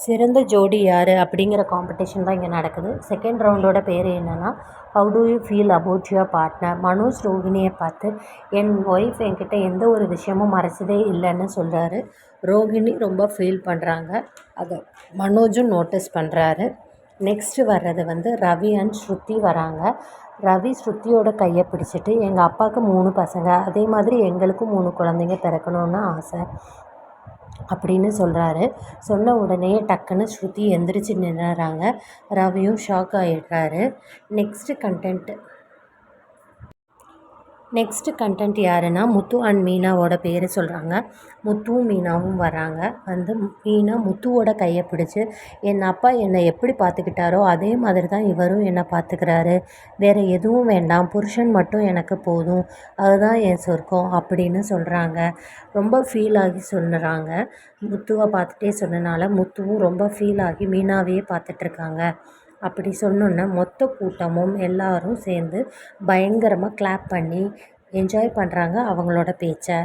சிறந்த ஜோடி யார் அப்படிங்கிற காம்படிஷன் தான் இங்கே நடக்குது. செகண்ட் ரவுண்டோட பேர் என்னென்னா, how do you feel about your partner. Manoj ரோகிணியை பார்த்து என் ஒய்ஃப் என்கிட்ட எந்த ஒரு விஷயமும் மறைச்சதே இல்லைன்னு சொல்கிறாரு. ரோகிணி ரொம்ப ஃபீல் பண்ணுறாங்க. அதை மனோஜும் நோட்டீஸ் பண்ணுறாரு. நெக்ஸ்ட்டு வர்றது ரவி அண்ட் ஸ்ருதி வராங்க. ரவி ஸ்ருதியோட கையை பிடிச்சிட்டு, எங்கள் அப்பாவுக்கு 3 பசங்க, அதே மாதிரி எங்களுக்கும் 3 குழந்தைங்க பிறக்கணுன்னு ஆசை அப்படின்னு சொல்கிறாரு. சொன்ன உடனே டக்குன்னு ஸ்ருதி எந்திரிச்சு நின்னுறாங்க. ரவியும் ஷாக் ஆகிடுறாரு. நெக்ஸ்ட்டு கண்டென்ட் யாருன்னா, முத்து அண்ட் மீனாவோட பேர் சொல்கிறாங்க. முத்துவும் மீனாவும் வராங்க. மீனா முத்துவோட கையை பிடிச்சி, என் அப்பா என்னை எப்படி பார்த்துக்கிட்டாரோ அதே மாதிரி தான் இவரும் என்னை பார்த்துக்கிறாரு. வேறு எதுவும் வேண்டாம், புருஷன் மட்டும் எனக்கு போதும், அதுதான் என் சொர்க்கம் அப்படின்னு சொல்கிறாங்க. ரொம்ப ஃபீல் ஆகி சொல்லுறாங்க. முத்துவை பார்த்துட்டே சொன்னனால முத்துவும் ரொம்ப ஃபீல் ஆகி மீனாவையே பார்த்துட்ருக்காங்க. அப்படி சொன்னோன்னே மொத்த கூட்டமும் எல்லாரும் சேர்ந்து பயங்கரமாக கிளாப் பண்ணி என்ஜாய் பண்ணுறாங்க அவங்களோட பேச்சை.